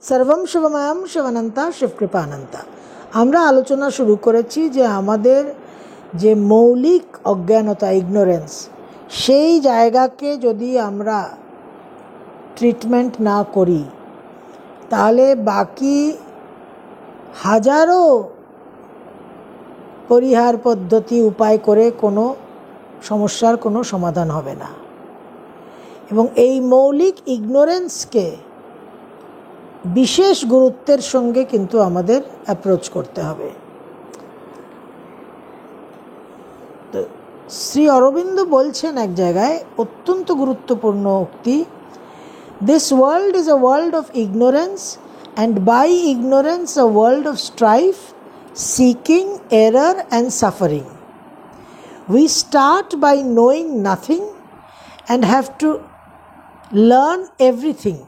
সর্বম শিবময়ম শিবানন্তা শিবকৃপানন্তা। আমরা আলোচনা শুরু করেছি যে আমাদের যে মৌলিক অজ্ঞানতা, ইগনোরেন্স, সেই জায়গাকে যদি আমরা ট্রিটমেন্ট না করি তাহলে বাকি হাজারো পরিহার পদ্ধতি উপায় করে কোনো সমস্যার কোনো সমাধান হবে না। এবং এই মৌলিক ইগনোরেন্সকে বিশেষ গুরুত্বের সঙ্গে কিন্তু আমাদের অ্যাপ্রোচ করতে হবে। তো শ্রী অরবিন্দ বলছেন এক জায়গায় অত্যন্ত গুরুত্বপূর্ণ উক্তি, this world is a world of ignorance and by ignorance a world of strife, seeking, error and suffering. We start by knowing nothing and have to learn everything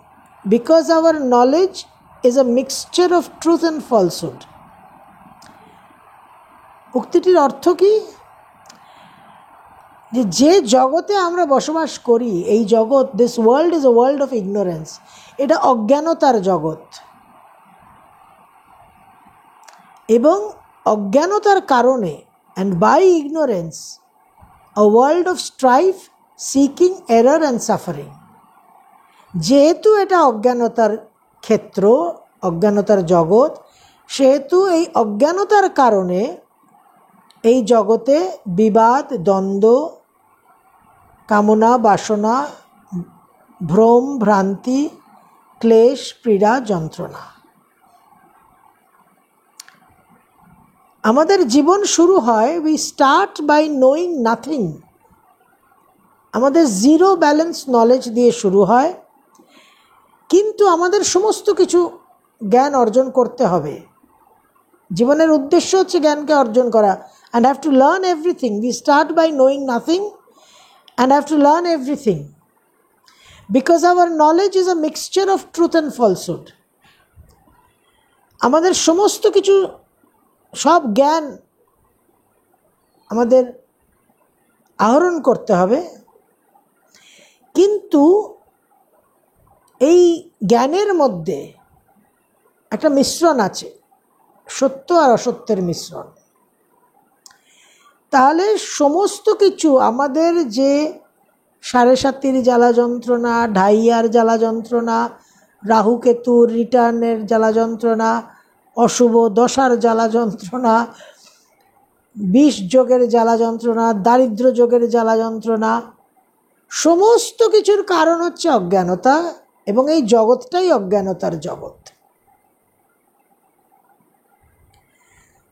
because our knowledge is a mixture of truth and falsehood. উক্তিটির অর্থ কি? যে জগতে আমরা বসবাস করি, এই জগৎ, this world is a world of ignorance, এটা অজ্ঞানতার জগৎ। এবং অজ্ঞানতার কারণে, and by ignorance, a world of strife, seeking, error and suffering. যেহেতু এটা অজ্ঞানতার ক্ষেত্র, অজ্ঞানতার জগৎ, সেহেতু এই অজ্ঞানতার কারণে এই জগতে বিবাদ, দ্বন্দ্ব, কামনা, বাসনা, ভ্রম, ভ্রান্তি, ক্লেশ, পীড়া, যন্ত্রণা। আমাদের জীবন শুরু হয়, we start by knowing nothing, আমাদের জিরো ব্যালেন্স নলেজ দিয়ে শুরু হয়। কিন্তু আমাদের সমস্ত কিছু জ্ঞান অর্জন করতে হবে। জীবনের উদ্দেশ্য হচ্ছে জ্ঞানকে অর্জন করা। And have to learn everything. We start by knowing nothing and have to learn everything because our knowledge is a mixture of truth and falsehood. আমাদের সমস্ত কিছু, সব জ্ঞান আমাদের আহরণ করতে হবে, কিন্তু এই জ্ঞানের মধ্যে একটা মিশ্রণ আছে, সত্য আর অসত্যের মিশ্রণ। তাহলে সমস্ত কিছু, আমাদের যে সাড়ে সাতির জ্বালা যন্ত্রণা, ঢাইয়ার জ্বালা যন্ত্রণা, রাহু কেতুর রিটার্নের জ্বালা যন্ত্রণা, অশুভ দশার জ্বালা যন্ত্রণা, বিষ যোগের জ্বালা যন্ত্রণা, দারিদ্র যোগের জ্বালা যন্ত্রণা, সমস্ত কিছুর কারণ হচ্ছে অজ্ঞানতা। এবং এই জগৎটাই অজ্ঞানতার জগৎ।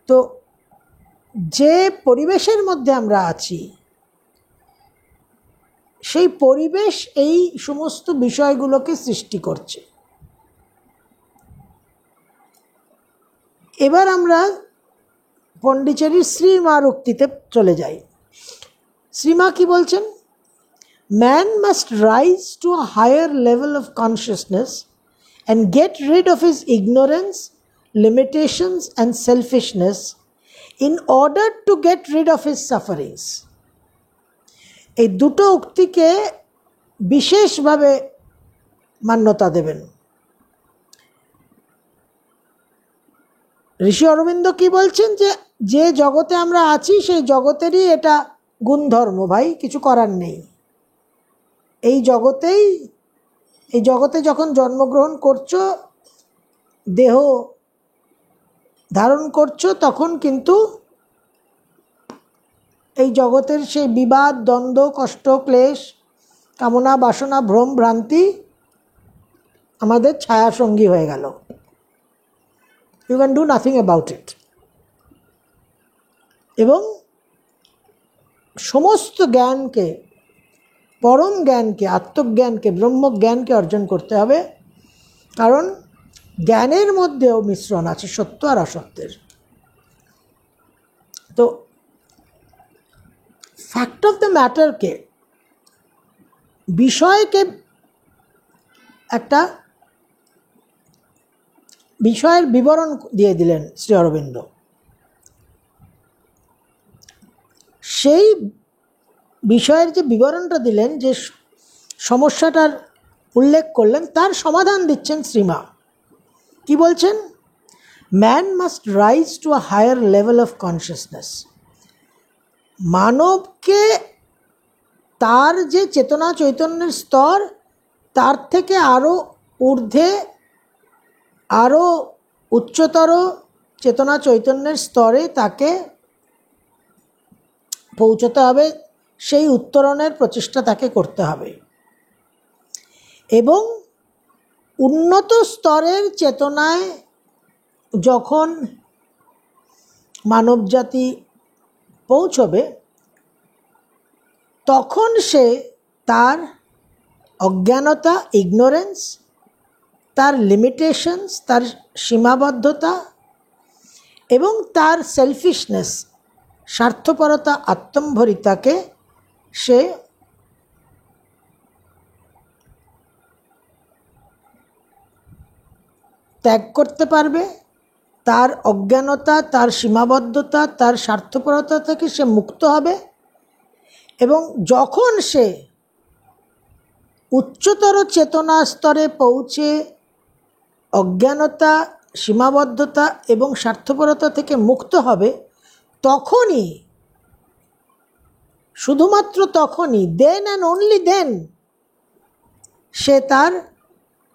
তো যে পরিবেশের মধ্যে আমরা আছি, সেই পরিবেশ এই সমস্ত বিষয়গুলোকে সৃষ্টি করছে। এবার আমরা পণ্ডিচেরির শ্রীমার উক্তিতে চলে যাই। শ্রীমা কি বলছেন? Man must rise to a higher level of consciousness and get rid of his ignorance, limitations and selfishness in order to get rid of his sufferings. এই দুটো উক্তিকে বিশেষভাবে মান্যতা দেবেন। ঋষি অরবিন্দ কি বলছেন? যে জগতে আমরা আছি সেই জগতেরই এটা গুণধর্ম, ভাই, কিছু করার নেই। এই জগতে যখন জন্মগ্রহণ করছো, দেহ ধারণ করছো, তখন কিন্তু এই জগতের সেই বিবাদ, দ্বন্দ্ব, কষ্ট, ক্লেশ, কামনা, বাসনা, ভ্রম, ভ্রান্তি আমাদের ছায়াসঙ্গী হয়ে গেল। You can do nothing about it. এবং সমস্ত জ্ঞানকে, পরম জ্ঞানকে, আত্মজ্ঞানকে, ব্রহ্মজ্ঞানকে অর্জন করতে হবে। কারণ জ্ঞানের মধ্যেও মিশ্রণ আছে সত্য আর অসত্যের। তো ফ্যাক্ট অফ দ্য ম্যাটারকে, বিষয়কে, একটা বিষয়ের বিবরণ দিয়ে দিলেন শ্রী অরবিন্দ। সেই বিষয়ের যে বিবরণটা দিলেন, যে সমস্যাটার উল্লেখ করলেন, তার সমাধান দিচ্ছেন শ্রীমা। কি বলছেন? Man must rise to a higher level of consciousness. মানবকে তার যে চেতনা চৈতন্যের স্তর, তার থেকে আরও ঊর্ধ্বে, আরও উচ্চতর চেতনা চৈতন্যের স্তরে তাকে পৌঁছতে হবে। সেই উত্তরণের প্রচেষ্টা তাকে করতে হবে এবং উন্নত স্তরের চেতনায় যখন মানবজাতি পৌঁছবে, তখন সে তার অজ্ঞানতা, ইগনোরেন্স, তার লিমিটেশনস, তার সীমাবদ্ধতা এবং তার সেলফিশনেস, স্বার্থপরতা, আত্মম্ভরিতাকে সে ত্যাগ করতে পারবে। তার অজ্ঞানতা, তার সীমাবদ্ধতা, তার স্বার্থপরতা থেকে সে মুক্ত হবে এবং যখন সে উচ্চতর চেতনা স্তরে পৌঁছে অজ্ঞানতা, সীমাবদ্ধতা এবং স্বার্থপরতা থেকে মুক্ত হবে, তখনই, শুধুমাত্র তখনই, দেন অ্যান্ড অনলি দেন সে তার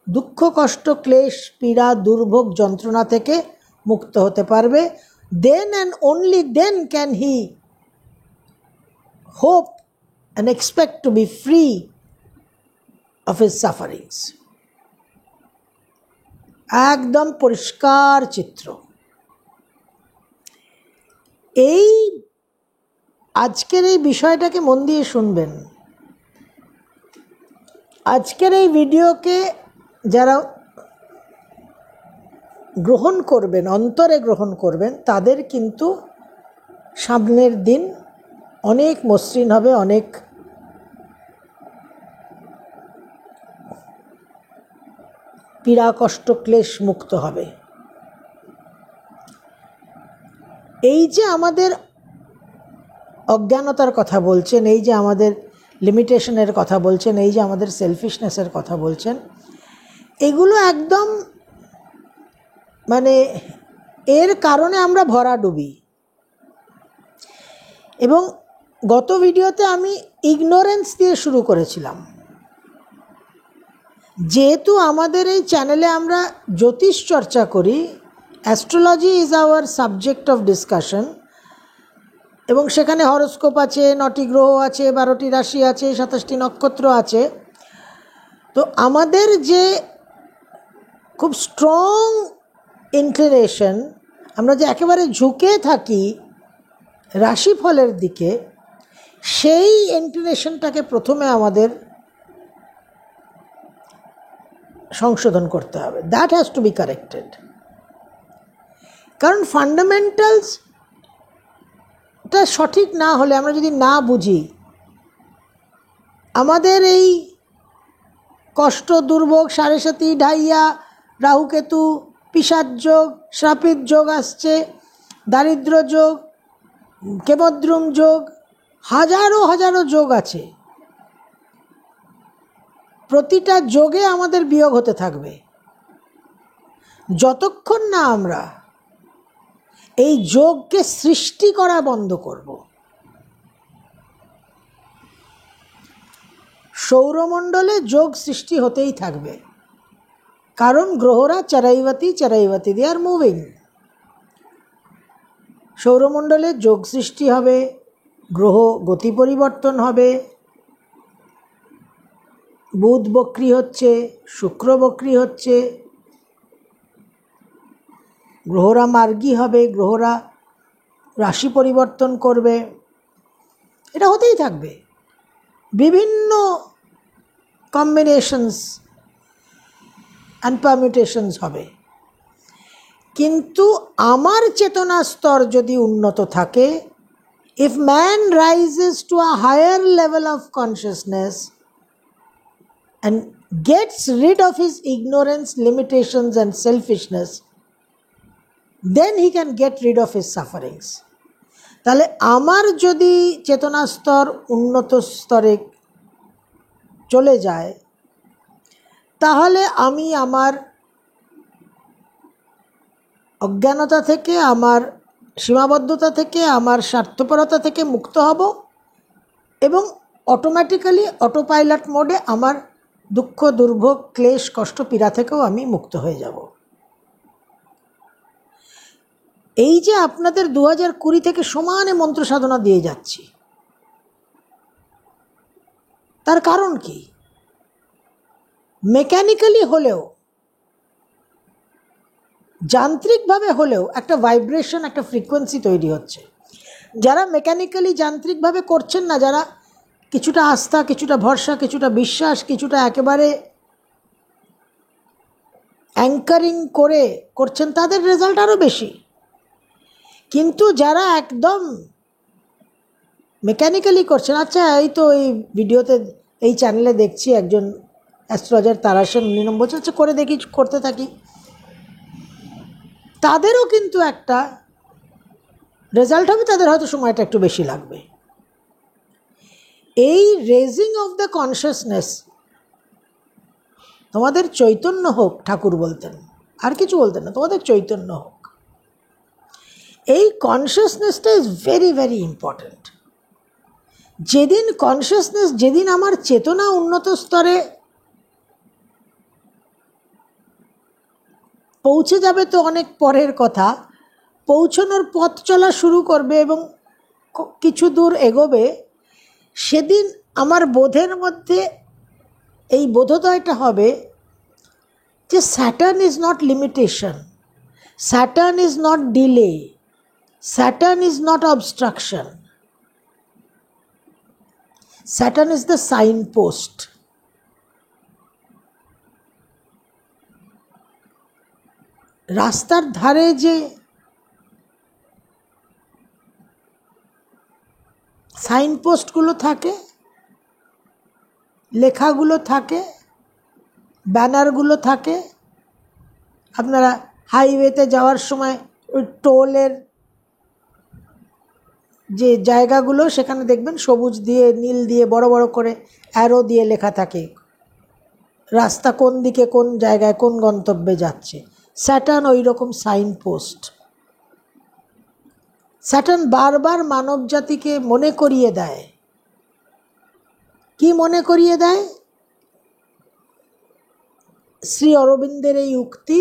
দুঃখ, কষ্ট, ক্লেশ, পীড়া, দুর্ভোগ, যন্ত্রণা থেকে মুক্ত হতে পারবে। Then and only then can he hope and expect to be free of his sufferings. একদম পরিষ্কার চিত্র। এই আজকের এই বিষয়টাকে মন দিয়ে শুনবেন। আজকের এই ভিডিওকে যারা গ্রহণ করবেন, অন্তরে গ্রহণ করবেন, তাদের কিন্তু সামনের দিন অনেক মসৃণ হবে, অনেক পীড়া, কষ্ট, ক্লেশ মুক্ত হবে। এই যে আমাদের অজ্ঞানতার কথা বলছেন, এই যে আমাদের লিমিটেশনের কথা বলছেন, এই যে আমাদের সেলফিশনেসের কথা বলছেন, এগুলো একদম মানে এর কারণে আমরা ভরাডুবি। এবং গত ভিডিওতে আমি ইগনোরেন্স দিয়ে শুরু করেছিলাম। যেহেতু আমাদের এই চ্যানেলে আমরা জ্যোতিষ চর্চা করি, astrology is our subject of discussion, এবং সেখানে হরোস্কোপ আছে, 9টি গ্রহ আছে, 12টি রাশি আছে, 27টি নক্ষত্র আছে। তো আমাদের যে খুব স্ট্রং ইনক্লিনেশন, আমরা যে একেবারে ঝুঁকে থাকি রাশিফলের দিকে, সেই ইনক্লিনেশনটাকে প্রথমে আমাদের সংশোধন করতে হবে। That has to B corrected. কারণ ফান্ডামেন্টালসটা সঠিক না হলে, আমরা যদি না বুঝি, আমাদের এই কষ্ট, দুর্ভোগ, সাড়ে ঢাইয়া, রাহুকেতু, পিশাচ যোগ, শ্রাপিত যোগ আসছে, দারিদ্র যোগ, কেমদ্রুম যোগ, হাজারো হাজারো যোগ আছে। প্রতিটা যোগে আমাদের বিয়োগ হতে থাকবে যতক্ষণ না আমরা এই যোগকে সৃষ্টি করা বন্ধ করব। সৌরমণ্ডলে যোগ সৃষ্টি হতেই থাকবে, কারণ গ্রহরা চরাইবতী দে আর মুভিং। সৌরমণ্ডলে যোগ সৃষ্টি হবে, গ্রহ গতি পরিবর্তন হবে, বুধ বক্রী হচ্ছে, শুক্র বক্রী হচ্ছে, গ্রহরা মার্গী হবে, গ্রহরা রাশি পরিবর্তন করবে। এটা হতেই থাকবে, বিভিন্ন কম্বিনেশনস অ্যান্ড পারমিউটেশনস হবে। কিন্তু আমার চেতনা স্তর যদি উন্নত থাকে, if man rises to a higher level of consciousness and gets rid of his ignorance, limitations and selfishness, then he can get rid of his sufferings. তাহলে আমার যদি চেতনা স্তর উন্নত স্তরে চলে যায়, তাহলে আমি আমার অজ্ঞানতা থেকে, আমার সীমাবদ্ধতা থেকে, আমার স্বার্থপরতা থেকে মুক্ত হব এবং অটোমেটিক্যালি অটোপাইলট মোডে আমার দুঃখ, দুর্ভোগ, ক্লেশ, কষ্ট, পীড়া থেকেও আমি মুক্ত হয়ে যাব। এই যে আপনাদের 2020 থেকে সমানে মন্ত্র সাধনা দিয়ে যাচ্ছি, তার কারণ কি? মেকানিক্যালি হলেও, যান্ত্রিকভাবে হলেও একটা ভাইব্রেশন, একটা ফ্রিকোয়েন্সি তৈরি হচ্ছে। যারা মেকানিক্যালি যান্ত্রিকভাবে করছেন না, যারা কিছুটা আস্থা, কিছুটা ভরসা, কিছুটা বিশ্বাস, কিছুটা একেবারে অ্যাঙ্কারিং করে করছেন, তাদের রেজাল্ট আরও বেশি। কিন্তু যারা একদম মেকানিক্যালি করছেন, আচ্ছা এই তো এই ভিডিওতে, এই চ্যানেলে দেখছি একজন অ্যাস্ট্রোলজার তারাসেন, উনি বলছেন আচ্ছা করে দেখি, করতে থাকি, তাদেরও কিন্তু একটা রেজাল্ট হবে, তাদের হয়তো সময়টা একটু বেশি লাগবে। এই রেজিং অফ দ্য কনসিয়াসনেস, তোমাদের চৈতন্য হোক ঠাকুর বলতেন, আর কিছু বলতেন না, তোমাদের চৈতন্য হোক। এই কনসিয়াসনেসটা ইজ ভেরি ভেরি ইম্পর্ট্যান্ট। যেদিন কনসিয়াসনেস, যেদিন আমার চেতনা উন্নত স্তরে পৌঁছে যাবে তো অনেক পরের কথা, পৌঁছানোর পথ চলা শুরু করবে এবং কিছু দূর এগোবে, সেদিন আমার বোধের মধ্যে এই বোধোদয়টা হবে যে Saturn is not limitation, Saturn is not delay, Saturn is not obstruction, Saturn is the signpost. রাস্তার ধারে যে সাইনপোস্টগুলো থাকে, লেখাগুলো থাকে, ব্যানারগুলো থাকে, আপনারা হাইওয়েতে যাওয়ার সময় ওই টোলের যে জায়গাগুলো, সেখানে দেখবেন সবুজ দিয়ে, নীল দিয়ে, বড় বড় করে অ্যারো দিয়ে লেখা থাকে রাস্তা কোন দিকে, কোন জায়গায়, কোন গন্তব্যে যাচ্ছে। স্যাটার্ন ওই রকম সাইনপোস্ট। স্যাটার্ন বারবার মানব জাতিকে মনে করিয়ে দেয়। কি মনে করিয়ে দেয়? শ্রী অরবিন্দের এই উক্তি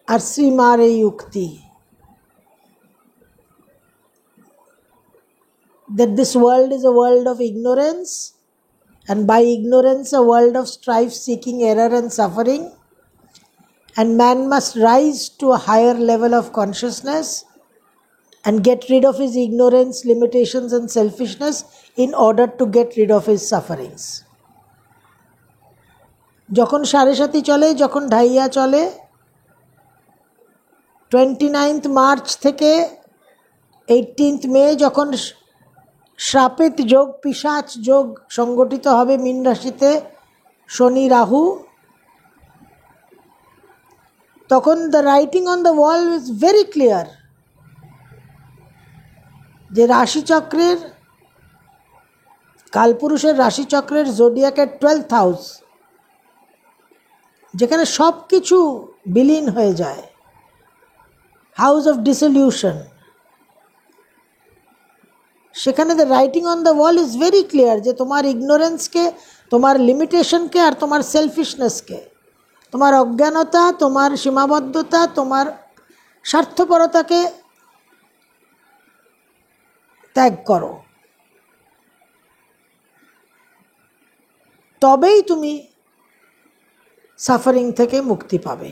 আর শ্রীমার এই উক্তি, that this world is a world of ignorance, and by ignorance a world of strife, seeking, error and suffering, and man must rise to a higher level of consciousness and get rid of his ignorance, limitations and selfishness in order to get rid of his sufferings. যখন সাড়ে সাতি চলে, যখন ঢাইয়া চলে, 29th March থেকে 18th মে যখন শ্রাপিত যোগ, পিশাচ যোগ সংগঠিত হবে মীন রাশিতে, শনি রাহু, তখন the writing on the wall is very clear যে রাশিচক্রের, কালপুরুষের রাশিচক্রের জোডিয়াকের 12th হাউস, যেখানে সব কিছু বিলীন হয়ে যায়, হাউস অফ ডিসলিউশন, সেখানে the writing on the wall is very clear যে তোমার ইগনোরেন্সকে, তোমার লিমিটেশনকে আর তোমার সেলফিশনেসকে, তোমার অজ্ঞানতা, তোমার সীমাবদ্ধতা, তোমার স্বার্থপরতাকে ত্যাগ করো, তবেই তুমি সাফারিং থেকে মুক্তি পাবে।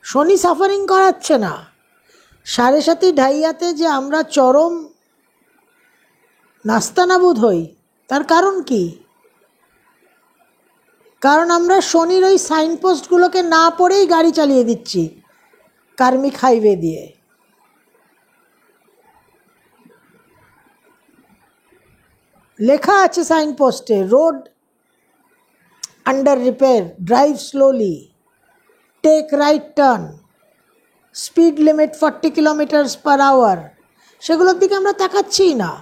শনি সাফারিং করাচ্ছে না। সাড়ে সাতি ঢাইয়াতে যে আমরা চরম নাস্তানাবুদ হই, তার কারণ কি? কারণ আমরা শনির ওই সাইনপোস্টগুলোকে না পড়েই গাড়ি চালিয়ে দিচ্ছি কার্মিক হাইওয়ে দিয়ে। লেখা আছে সাইনপোস্টে, road under repair, drive slowly, take right turn, speed limit 40 km/h, সেগুলোর দিকে আমরা তাকাচ্ছিই না।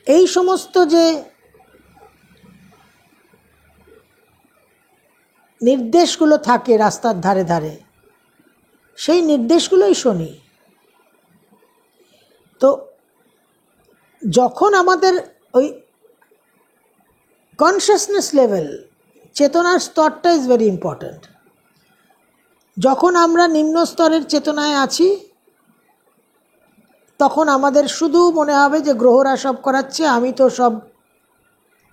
এই সমস্ত যে নির্দেশগুলো থাকে রাস্তার ধারে ধারে, সেই নির্দেশগুলোই শুনি। তো যখন আমাদের ওই কনসিয়াসনেস লেভেল, চেতনার স্তরটা ইজ ভেরি ইম্পর্ট্যান্ট। যখন আমরা নিম্ন স্তরের চেতনায় আছি তখন আমাদের শুধু মনে হবে যে গ্রহরা সব করাচ্ছে, আমি তো সব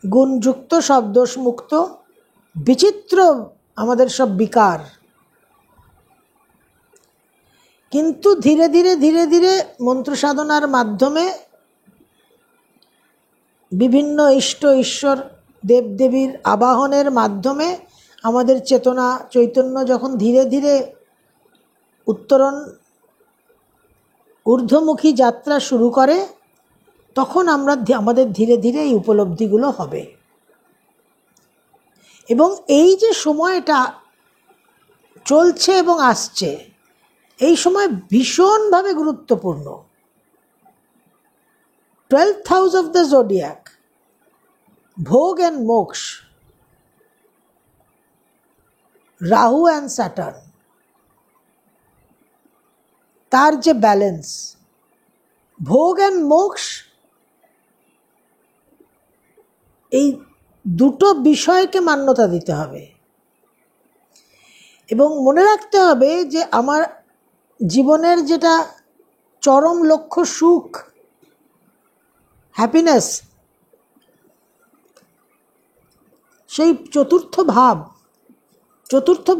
গুণযুক্ত, সব দোষমুক্ত, বিচিত্র আমাদের সব বিকার। কিন্তু ধীরে ধীরে ধীরে ধীরে মন্ত্র সাধনার মাধ্যমে বিভিন্ন ইষ্ট ঈশ্বর দেবদেবীর আবাহনের মাধ্যমে আমাদের চেতনা চৈতন্য যখন ধীরে ধীরে উত্তরণ ঊর্ধ্বমুখী যাত্রা শুরু করে, তখন আমাদের ধীরে ধীরে এই উপলব্ধিগুলো হবে। এবং এই যে সময়টা চলছে এবং আসছে, এই সময় ভীষণভাবে গুরুত্বপূর্ণ। 12th house of the zodiac, ভোগ and মোক্ষ, রাহু and স্যাটার্ন, তার যে ব্যালেন্স, ভোগ and মোক্ষ, এই দুটো বিষয়কে মান্যতা দিতে হবে। এবং মনে রাখতে হবে যে আমার জীবনের যেটা চরম লক্ষ্য, সুখ, হ্যাপিনেস, সেই চতুর্থ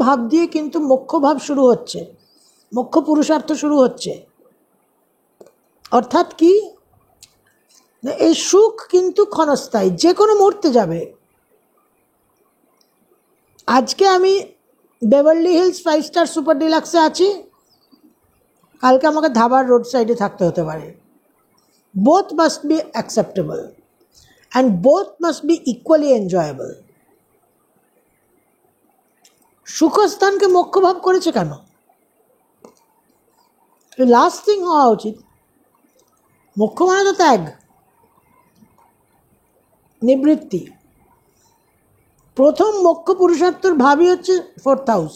ভাব দিয়ে কিন্তু মোক্ষ ভাব শুরু হচ্ছে, মোক্ষ পুরুষার্থ শুরু হচ্ছে। অর্থাৎ কি, এই সুখ কিন্তু ক্ষণস্থায়ী, যে কোনো মুহূর্তে যাবে। আজকে আমি বেভারলি হিলস 5 স্টার সুপার ডিলাক্সে আছি, কালকে আমাকে ধাবার রোড সাইডে থাকতে হতে পারে। Both must be acceptable and both must be equally enjoyable. সুখস্থানকে মোক্ষভাব করেছে কেন? লাস্ট থিং হওয়া উচিত। মোক্ষ মানে তো ত্যাগ, নিবৃত্তি। প্রথম মোক্ষ পুরুষার্থর ভাবই হচ্ছে 4th হাউস,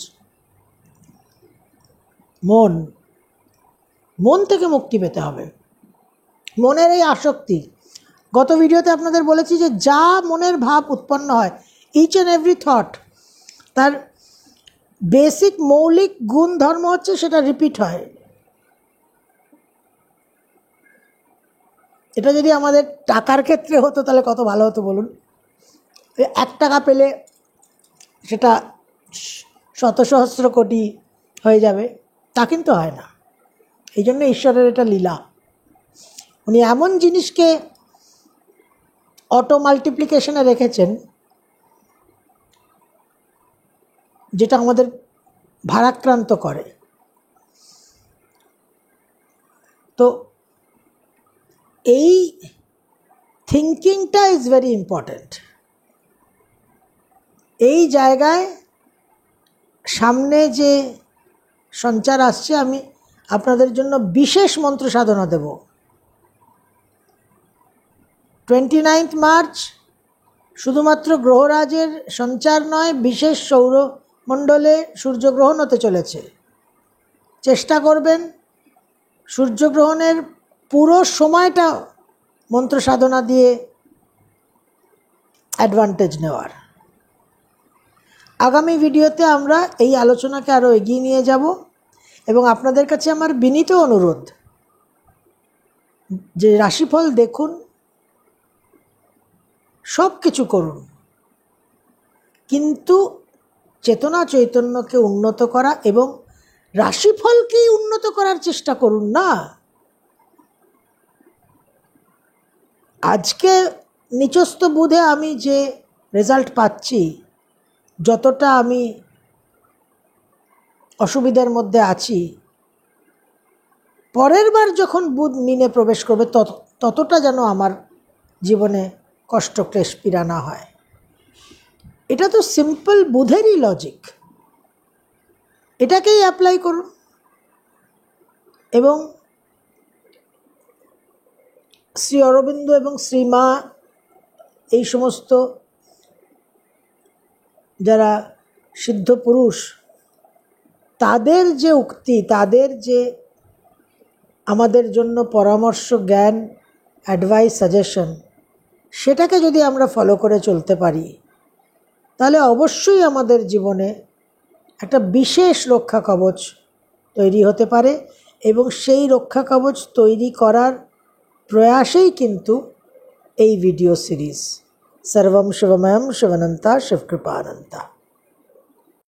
মন থেকে মুক্তি পেতে হবে। মনের এই আসক্তি, গত ভিডিওতে আপনাদের বলেছি যে যা মনের ভাব উৎপন্ন হয়, ইচ অ্যান্ড এভরি থট, তার বেসিক মৌলিক গুণ ধর্ম হচ্ছে সেটা রিপিট হয়। এটা যদি আমাদের টাকার ক্ষেত্রে হতো তাহলে কত ভালো হতো বলুন। 1 টাকা পেলে সেটা শত সহস্র কোটি হয়ে যাবে, তা কিন্তু হয় না। এই জন্য ঈশ্বরের এটা লীলা। উনি এমন জিনিসকে অটো মাল্টিপ্লিকেশনে রেখেছেন যেটা আমাদের ভারাক্রান্ত করে। তো এই থিঙ্কিংটা ইজ ভেরি ইম্পর্ট্যান্ট। এই জায়গায় সামনে যে সঞ্চার আসছে, আমি আপনাদের জন্য বিশেষ মন্ত্র সাধনা দেব। 29 মার্চ শুধুমাত্র গ্রহরাজের সঞ্চার নয়, বিশেষ সৌরমণ্ডলে সূর্যগ্রহণ হতে চলেছে। চেষ্টা করবেন সূর্যগ্রহণের পুরো সময়টা মন্ত্র সাধনা দিয়ে অ্যাডভান্টেজ নেওয়ার। আগামী ভিডিওতে আমরা এই আলোচনাকে আরও এগিয়ে নিয়ে যাব এবং আপনাদের কাছে আমার বিনীত অনুরোধ যে রাশিফল দেখুন, সব কিছু করুন, কিন্তু চেতনা চৈতন্যকে উন্নত করা এবং রাশিফলকেই উন্নত করার চেষ্টা করুন না। আজকে নিচস্থ বুধে আমি যে রেজাল্ট পাচ্ছি, যতটা আমি অসুবিধার মধ্যে আছি, পরের বার যখন বুধ মিনে প্রবেশ করবে ততটা যেন আমার জীবনে কষ্ট ক্লেশ পীড়া না হয়। এটা তো সিম্পল বুধেরই লজিক, এটাকেই অ্যাপ্লাই করুন। এবং শ্রী অরবিন্দ এবং শ্রীমা, এই সমস্ত যারা সিদ্ধ পুরুষ, তাদের যে উক্তি, তাদের যে আমাদের জন্য পরামর্শ, জ্ঞান, অ্যাডভাইস, সাজেশন, সেটাকে যদি আমরা ফলো করে চলতে পারি তাহলে অবশ্যই আমাদের জীবনে একটা বিশেষ রক্ষা কবচ তৈরি হতে পারে। এবং সেই রক্ষা কবচ তৈরি করার প্রয়াসেই কিন্তু এই ভিডিও সিরিজ। সর্বম শিবময়ম শিবানন্তা শিবকৃপানন্তা।